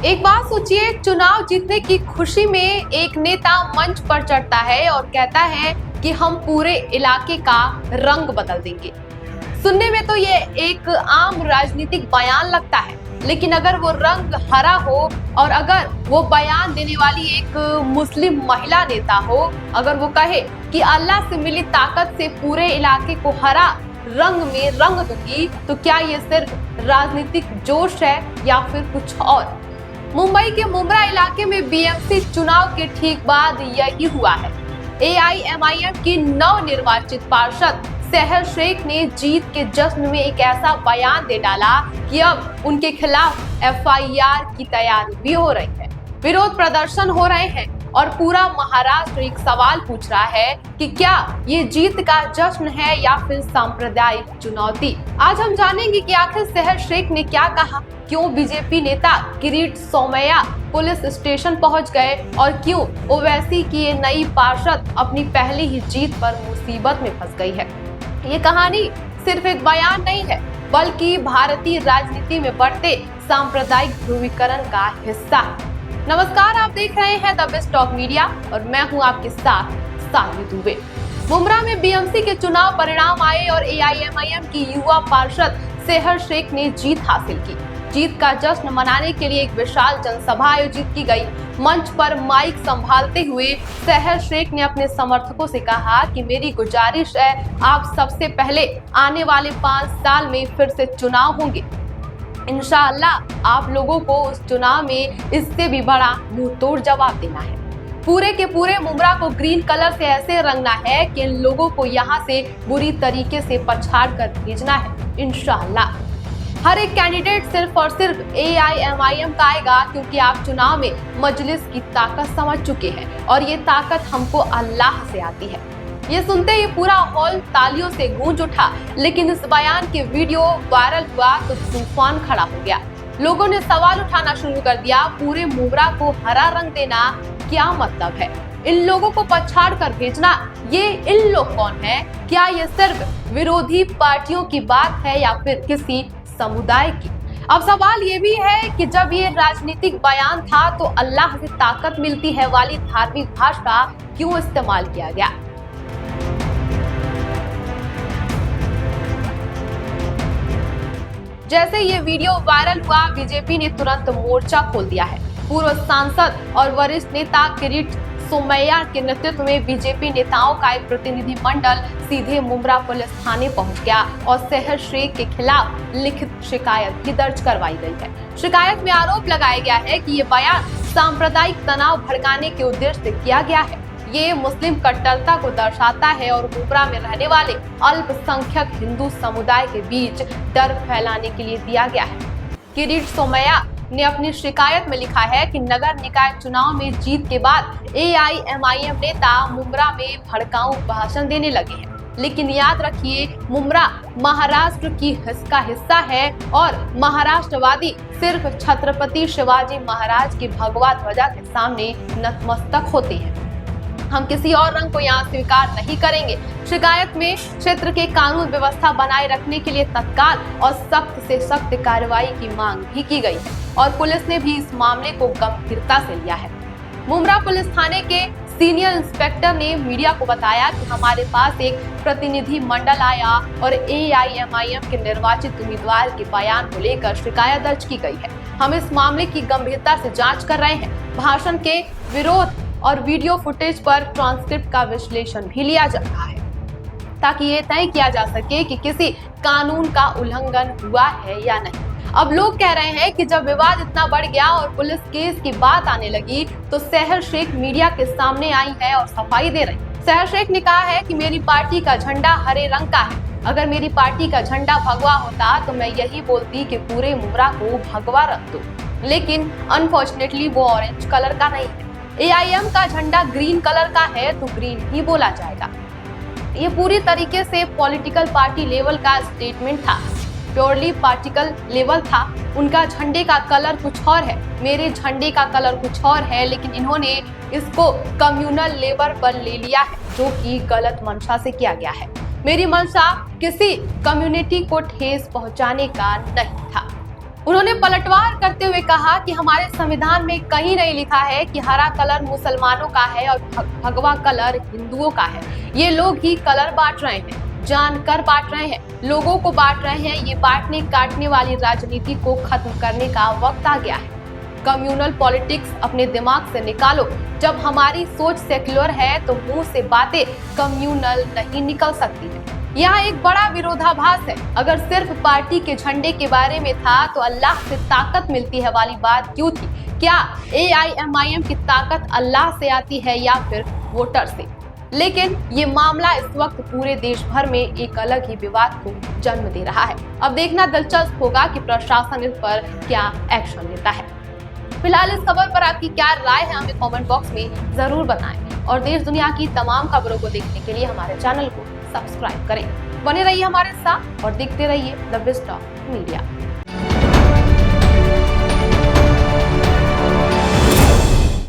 एक बात सोचिए, चुनाव जीतने की खुशी में एक नेता मंच पर चढ़ता है और कहता है कि हम पूरे इलाके का रंग बदल देंगे। सुनने में तो ये एक आम राजनीतिक बयान लगता है, लेकिन अगर वो रंग हरा हो और अगर वो बयान देने वाली एक मुस्लिम महिला नेता हो, अगर वो कहे कि अल्लाह से मिली ताकत से पूरे इलाके को हरा रंग में रंग दूंगी, तो क्या ये सिर्फ राजनीतिक जोश है या फिर कुछ और? मुंबई के मुंब्रा इलाके में बीएमसी चुनाव के ठीक बाद यही हुआ है। एआईएमआईएम की नवनिर्वाचित पार्षद सहर शेख ने जीत के जश्न में एक ऐसा बयान दे डाला कि अब उनके खिलाफ एफआईआर की तैयारी भी हो रही है। विरोध प्रदर्शन हो रहे हैं और पूरा महाराष्ट्र एक सवाल पूछ रहा है कि क्या ये जीत का जश्न है या फिर सांप्रदायिक चुनौती। आज हम जानेंगे कि आखिर सहर शेख ने क्या कहा, क्यों बीजेपी नेता किरीट सोमैया पुलिस स्टेशन पहुंच गए और क्यों ओवैसी की ये नई पार्षद अपनी पहली ही जीत पर मुसीबत में फंस गई है। ये कहानी सिर्फ एक बयान नहीं है, बल्कि भारतीय राजनीति में बढ़ते सांप्रदायिक ध्रुवीकरण का हिस्सा है। नमस्कार, आप देख रहे हैं द बेस्ट टॉक मीडिया और मैं हूं आपके साथ सानवी दुबे। मुंब्रा में बीएमसी के चुनाव परिणाम आए और एआईएमआईएम की युवा पार्षद सहर शेख ने जीत हासिल की। जीत का जश्न मनाने के लिए एक विशाल जनसभा आयोजित की गई। मंच पर माइक संभालते हुए सहर शेख ने अपने समर्थकों से कहा कि मेरी गुजारिश है, आप सबसे पहले आने वाले 5 साल में फिर से चुनाव होंगे। इंशाअल्लाह आप लोगों को उस चुनाव में इससे भी बड़ा मुंह तोड़ जवाब देना है। पूरे के पूरे मुंब्रा को ग्रीन कलर से ऐसे रंगना है कि इन लोगों को यहाँ से बुरी तरीके से पछाड़ कर भेजना है। इंशाअल्लाह हर एक कैंडिडेट सिर्फ और सिर्फ एआईएमआईएम का आएगा, क्योंकि आप चुनाव में मजलिस की ताकत समझ चुके हैं और ये ताकत हमको अल्लाह से आती है। ये सुनते ही पूरा हॉल तालियों से गूंज उठा, लेकिन इस बयान के वीडियो वायरल हुआ तो तूफान खड़ा हो गया। लोगों ने सवाल उठाना शुरू कर दिया, पूरे मुंब्रा को हरा रंग देना क्या मतलब है? इन लोगों को पछाड़ कर भेजना, ये इन लोग कौन है? क्या ये सिर्फ विरोधी पार्टियों की बात है या फिर किसी समुदाय की? अब सवाल ये भी है कि जब ये राजनीतिक बयान था तो अल्लाह से ताकत मिलती है वाली धार्मिक भाषा क्यों इस्तेमाल किया गया? जैसे ये वीडियो वायरल हुआ, बीजेपी ने तुरंत मोर्चा खोल दिया है। पूर्व सांसद और वरिष्ठ नेता किरीट सोमैया के नेतृत्व में बीजेपी नेताओं का एक प्रतिनिधि मंडल सीधे मुंब्रा पुलिस थाने पहुंच गया और सहर शेख के खिलाफ लिखित शिकायत भी दर्ज करवाई गई है। शिकायत में आरोप लगाया गया है कि ये बयान सांप्रदायिक तनाव भड़काने के उद्देश्य से किया गया है। ये मुस्लिम कट्टरता को दर्शाता है और मुंब्रा में रहने वाले अल्पसंख्यक हिंदू समुदाय के बीच डर फैलाने के लिए दिया गया है। किरीट सोमैया ने अपनी शिकायत में लिखा है कि नगर निकाय चुनाव में जीत के बाद एआईएमआईएम नेता मुंब्रा में भड़काऊ भाषण देने लगे हैं। लेकिन याद रखिए, मुंब्रा महाराष्ट्र की हिस्सा है और महाराष्ट्रवादी सिर्फ छत्रपति शिवाजी महाराज की भगवा ध्वजा के सामने नतमस्तक होते हैं। हम किसी और रंग को यहाँ स्वीकार नहीं करेंगे। शिकायत में क्षेत्र के कानून व्यवस्था बनाए रखने के लिए तत्काल और सख्त से सख्त कार्रवाई की मांग भी की गई है और पुलिस ने भी इस मामले को गंभीरता से लिया है। मुंब्रा पुलिस थाने के सीनियर इंस्पेक्टर ने मीडिया को बताया कि हमारे पास एक प्रतिनिधि मंडल आया और एआईएमआईएम के निर्वाचित उम्मीदवार के बयान को लेकर शिकायत दर्ज की गई है। हम इस मामले की गंभीरता से जांच कर रहे हैं। भाषण के विरोध और वीडियो फुटेज पर ट्रांसक्रिप्ट का विश्लेषण भी लिया जा रहा है, ताकि ये तय किया जा सके कि किसी कानून का उल्लंघन हुआ है या नहीं। अब लोग कह रहे हैं कि जब विवाद इतना बढ़ गया और पुलिस केस की बात आने लगी तो सहर शेख मीडिया के सामने आई है और सफाई दे रही। सहर शेख ने कहा है कि मेरी पार्टी का झंडा हरे रंग का है। अगर मेरी पार्टी का झंडा भगवा होता तो मैं यही बोलती कि पूरे मुंब्रा को भगवा रख दो, लेकिन अनफॉर्चुनेटली वो ऑरेंज कलर का नहीं है। एआईएम का झंडा ग्रीन कलर का है तो ग्रीन ही बोला जाएगा। ये पूरी तरीके से पॉलिटिकल पार्टी लेवल का स्टेटमेंट था, प्योरली पार्टिकल लेवल था। उनका झंडे का कलर कुछ और है, मेरे झंडे का कलर कुछ और है, लेकिन इन्होंने इसको कम्युनल लेवल पर ले लिया है, जो कि गलत मंशा से किया गया है। मेरी मंशा किसी कम्युनिटी को ठेस पहुंचाने का नहीं था। उन्होंने पलटवार करते हुए कहा कि हमारे संविधान में कहीं नहीं लिखा है कि हरा कलर मुसलमानों का है और भगवा कलर हिंदुओं का है। ये लोग ही कलर बांट रहे हैं, जानकर बांट रहे हैं, लोगों को बांट रहे हैं। ये बांटने काटने वाली राजनीति को खत्म करने का वक्त आ गया है। कम्युनल पॉलिटिक्स अपने दिमाग से निकालो। जब हमारी सोच सेक्युलर है तो मुंह से बातें कम्युनल नहीं निकल सकती है। यहाँ एक बड़ा विरोधाभास है। अगर सिर्फ पार्टी के झंडे के बारे में था तो अल्लाह से ताकत मिलती है वाली बात क्यों थी? क्या AIMIM की ताकत अल्लाह से आती है या फिर वोटर से? लेकिन ये मामला इस वक्त पूरे देश भर में एक अलग ही विवाद को जन्म दे रहा है। अब देखना दिलचस्प होगा कि प्रशासन इस पर क्या एक्शन लेता है। फिलहाल इस खबर पर आपकी क्या राय है, हमें कमेंट बॉक्स में जरूर बताएं और देश दुनिया की तमाम खबरों को देखने के लिए हमारे चैनल को सब्सक्राइब करें। बने रहिए हमारे साथ और देखते रहिए द बेस्ट ऑफ मीडिया।